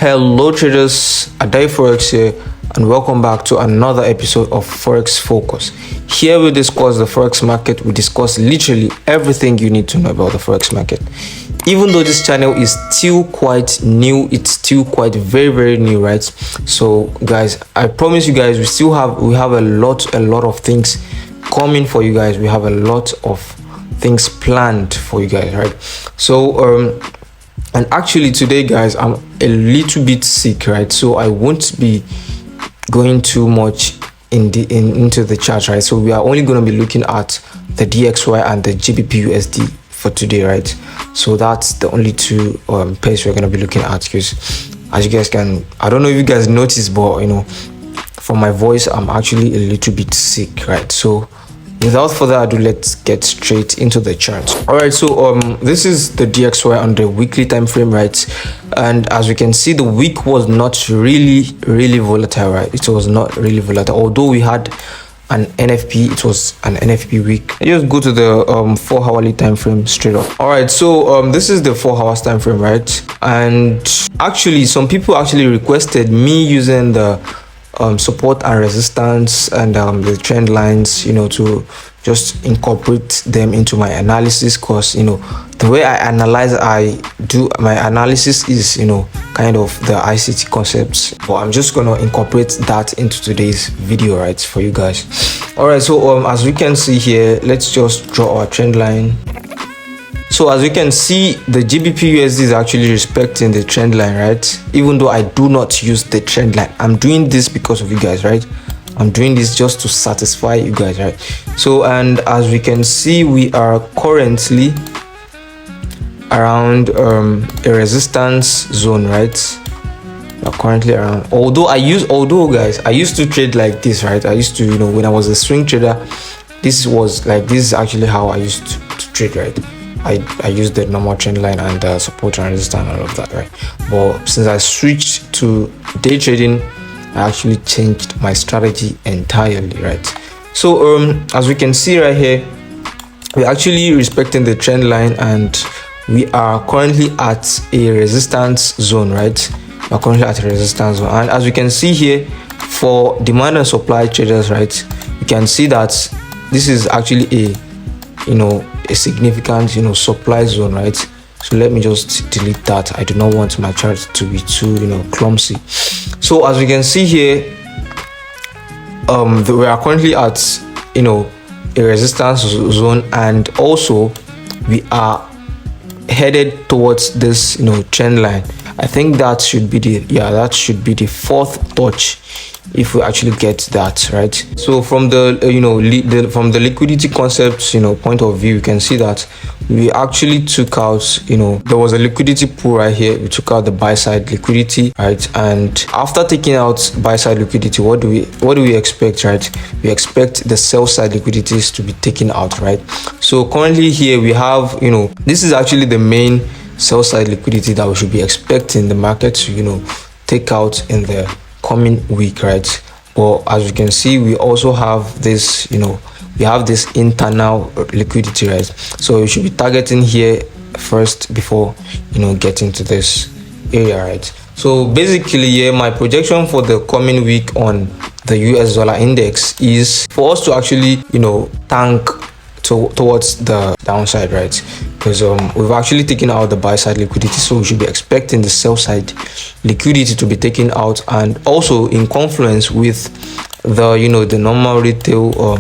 Hello traders, Adhere Forex here, and welcome back to another episode of Forex Focus. Here we discuss the Forex market. We discuss literally everything you need to know about the Forex market. Even though this channel is still quite new, it's still quite very new, right? So guys, I promise you guys, we have a lot of things coming for you guys. We have a lot of things planned for you guys, right? So and actually today guys, I'm a little bit sick, right? So I won't be going too much into the chart, right? So we are only going to be looking at the DXY and the GBPUSD for today, right? So that's the only two pairs we're going to be looking at, because as you guys can, I don't know if you guys noticed, but you know, from my voice, I'm actually a little bit sick, right? So without further ado, let's get straight into the chart. All right, so this is the DXY on the weekly time frame, right? And as we can see, the week was not really volatile, right? It was not really volatile, although we had an NFP. It was an NFP week. I just go to the 4 hourly time frame straight up. All right, so this is the 4 hours time frame, right? And actually some people actually requested me using the support and resistance and the trend lines, you know, to just incorporate them into my analysis, because you know the way I do my analysis is, you know, kind of the ICT concepts, but I'm just gonna incorporate that into today's video, right, for you guys. All right, so as we can see here, let's just draw our trend line. So as you can see, the GBPUSD is actually respecting the trend line, right? Even though I do not use the trend line, I'm doing this because of you guys, right? I'm doing this just to satisfy you guys, right? So, and as we can see, we are currently around a resistance zone, right? We're currently around, although guys, I used to trade like this, right? I used to, you know, when I was a swing trader, this is actually how I used to trade, right? I used the normal trend line and the support and resistance and all of that, right? But since I switched to day trading, I actually changed my strategy entirely, right? So as we can see right here, we're actually respecting the trend line, and we are currently at a resistance zone, right? We're currently at a resistance zone, and as we can see here, for demand and supply traders, right, you can see that this is actually a, you know, a significant, you know, supply zone, right? So let me just delete that. I do not want my chart to be too, you know, clumsy. So as we can see here, we are currently at, you know, a resistance zone, and also we are headed towards this, you know, trend line. I think that should be the fourth touch if we actually get that, right? So from the from the liquidity concepts, you know, point of view, you can see that we actually took out, you know, there was a liquidity pool right here. We took out the buy side liquidity, right? And after taking out buy side liquidity, what do we expect, right? We expect the sell side liquidities to be taken out, right? So currently here we have, you know, this is actually the main sell side liquidity that we should be expecting the market to, you know, take out in the coming week, right? But as you can see, we also have this, you know, we have this internal liquidity, right? So you should be targeting here first before, you know, getting to this area, right? So basically, yeah, my projection for the coming week on the US dollar index is for us to actually, you know, tank towards the downside, right? Because we've actually taken out the buy side liquidity, so we should be expecting the sell side liquidity to be taken out, and also in confluence with the, you know, the normal retail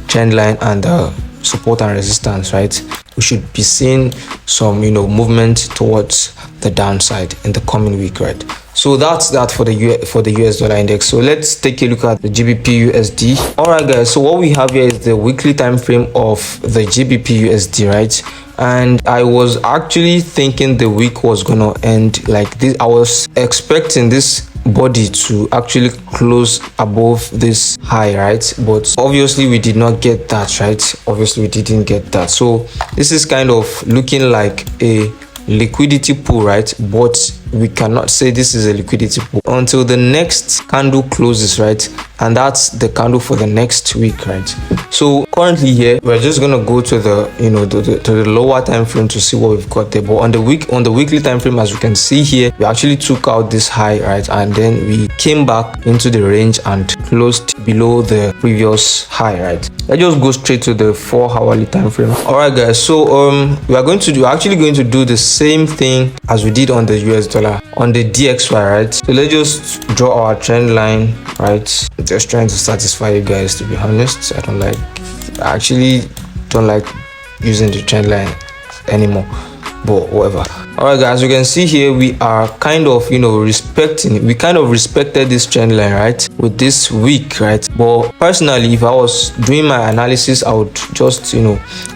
trend line and the support and resistance, right? We should be seeing some, you know, movement towards the downside in the coming week, right? So that's that for the US dollar index. So let's take a look at the GBPUSD. All right guys, so what we have here is the weekly time frame of the GBPUSD, right? And I was actually thinking the week was gonna end like this. I was expecting this body to actually close above this high, right? But obviously we did not get that, right? Obviously we didn't get that. So this is kind of looking like a liquidity pool, right? But we cannot say this is a liquidity pool until the next candle closes, right? and that's the candle for the next week, right? So currently here we're just gonna go to the to the lower time frame to see what we've got there. But on the weekly time frame, as you can see here, we actually took out this high, right, and then we came back into the range and closed below the previous high, right? Let's just go straight to the 4-hourly time frame. All right guys, so we're actually going to do the same thing as we did on the US dollar on the DXY, right? So let's just draw our trend line, right? Just trying to satisfy you guys, to be honest. I actually don't like using the trend line anymore, but whatever. All right guys, you can see here we are kind of respected this trend line, right, with this week, right? But personally, if I was doing my analysis, I would just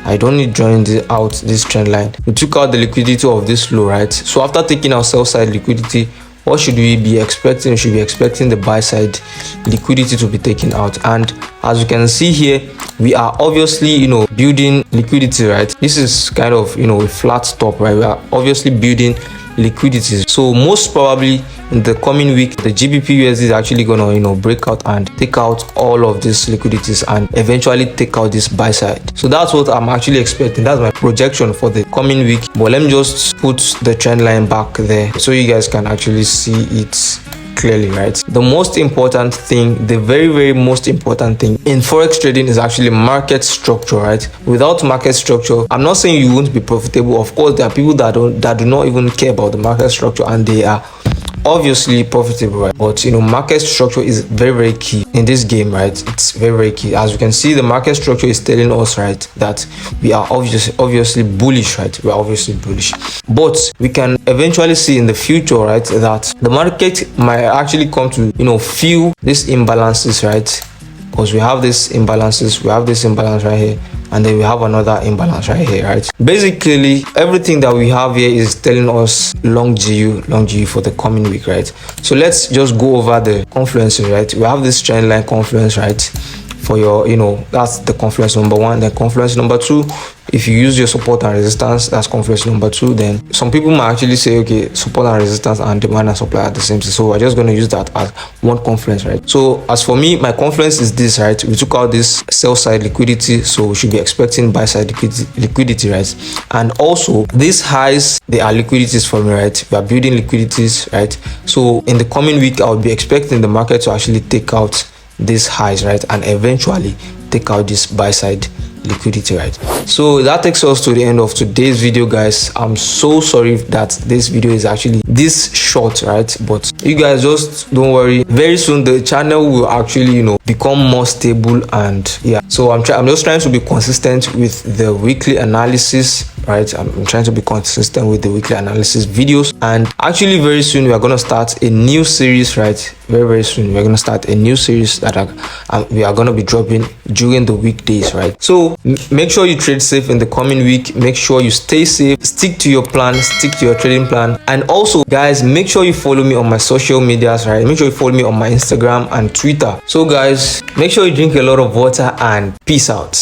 I don't need drawing out this trend line. We took out the liquidity of this low, right? So after taking our sell side liquidity, what should we be expecting? We should be expecting the buy side liquidity to be taken out. And as you can see here, we are obviously building liquidity, right? This is kind of a flat top, right? We are obviously building liquidity. So most probably in the coming week, the GBPUSD is actually gonna break out and take out all of these liquidities and eventually take out this buy side. So that's what I'm actually expecting. That's my projection for the coming week. But let me just put the trend line back there so you guys can actually see it clearly, right? The most important thing, the very most important thing in forex trading is actually market structure, right? Without market structure, I'm not saying you won't be profitable. Of course, there are people that do not even care about the market structure and they are obviously profitable, right? But market structure is very key in this game, right? It's very key. As you can see, the market structure is telling us, right, that we are obviously bullish, right? We are obviously bullish, but we can eventually see in the future, right, that the market might actually come to feel these imbalances, right? Because we have this imbalance right here, and then we have another imbalance right here, right? Basically, everything that we have here is telling us long GU for the coming week, right? So let's just go over the confluence, right? We have this trend line confluence, right? For your, that's the confluence number 1. Then confluence number 2, if you use your support and resistance, that's confluence number 2. Then some people might actually say, okay, support and resistance and demand and supply are the same thing, so we're just going to use that as one confluence, right? So as for me, my confluence is this, right? We took out this sell side liquidity, so we should be expecting buy side liquidity, right? And also these highs, they are liquidities for me, right? We are building liquidities, right? So in the coming week, I would be expecting the market to actually take out these highs, right, and eventually take out this buy side liquidity, right? So that takes us to the end of today's video, guys. I'm so sorry that this video is actually this short, right? But you guys just don't worry, very soon the channel will actually become more stable. And yeah, so I'm just trying to be consistent with the weekly analysis, right? I'm trying to be consistent with the weekly analysis videos, and actually very soon we are going to start a new series, right? Very soon we're going to start a new series that we are going to be dropping during the weekdays, right? So make sure you trade safe in the coming week. Make sure you stay safe, stick to your plan, stick to your trading plan. And also guys, make sure you follow me on my social medias, right? Make sure you follow me on my Instagram and Twitter. So guys, make sure you drink a lot of water and peace out.